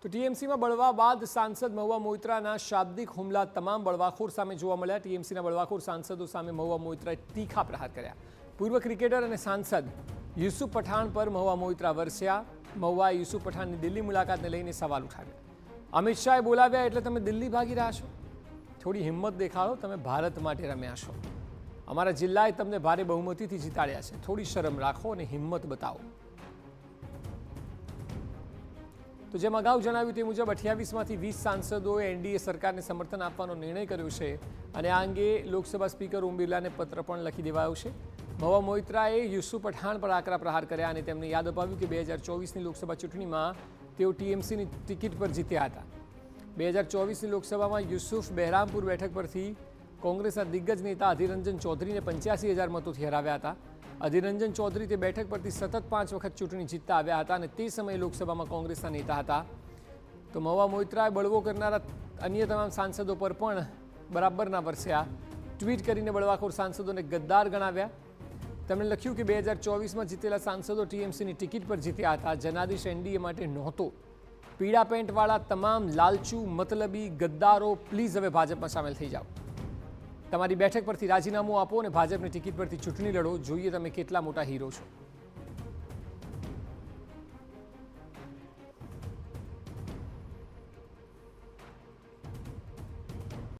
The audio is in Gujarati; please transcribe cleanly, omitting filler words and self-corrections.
તો ટીએમસીમાં બળવા બાદ સાંસદ મહુવા મોઇત્રાના શાબ્દિક હુમલા તમામ બળવાખોર સામે જોવા મળ્યા। ટીએમસીના બળવાખોર સાંસદો સામે મહુવા મોઇત્રાએ તીખા પ્રહાર કર્યા। પૂર્વ ક્રિકેટર અને સાંસદ યુસુફ પઠાણ પર મહુવા મોઇત્રા વરસ્યા। મહુવાએ યુસુફ પઠાણની દિલ્હી મુલાકાતને લઈને સવાલ ઉઠાવ્યા। અમિત શાહે બોલાવ્યા એટલે તમે દિલ્હી ભાગી રહ્યા છો? થોડી હિંમત દેખાડો, તમે ભારત માટે રમ્યા છો। અમારા જિલ્લાએ તમને ભારે બહુમતીથી જીતાડ્યા છે। થોડી શરમ રાખો અને હિંમત બતાવો। તો જેમ અગાઉ જણાવ્યું તે મુજબ 28માંથી 20 સાંસદોએ એનડીએ સરકારને સમર્થન આપવાનો નિર્ણય કર્યો છે અને આ અંગે લોકસભા સ્પીકર ઓમ બિરલાને પત્ર પણ લખી દેવાયો છે। મહુવા મોઇત્રાએ યુસુફ પઠાણ પર આકરા પ્રહાર કર્યા અને તેમને યાદ અપાવ્યું કે 2024ની લોકસભા ચૂંટણીમાં તેઓ ટીએમસીની ટિકિટ પર જીત્યા હતા। 2024ની લોકસભામાં યુસુફ બહેરામપુર બેઠક પરથી કોંગ્રેસના દિગ્ગજ નેતા અધીર રંજન ચૌધરીને 85,000 મતોથી હરાવ્યા હતા। અધીર રંજન ચૌધરી તે બેઠક પરથી સતત 5 વખત ચૂંટણી જીતતા આવ્યા હતા અને તે સમયે લોકસભામાં કોંગ્રેસના નેતા હતા। તો મહુવા મોઇત્રાએ બળવો કરનારા અન્ય તમામ સાંસદો પર પણ બરાબરના વરસ્યા। ટ્વીટ કરીને બળવાખોર સાંસદોને ગદ્દાર ગણાવ્યા। તેમણે લખ્યું કે 2024માં જીતેલા સાંસદો ટીએમસીની ટિકિટ પર જીત્યા હતા। જનાદેશ એનડીએ માટે નહોતો। પીળા પેન્ટવાળા તમામ લાલચુ મતલબી ગદ્દારો પ્લીઝ હવે ભાજપમાં સામેલ થઈ જાઓ। તમારી બેઠક પરથી રાજીનામું આપો અને ભાજપની ટિકિટ પરથી ચૂંટણી લડો। જોઈએ તમે કેટલા મોટા હીરો છો।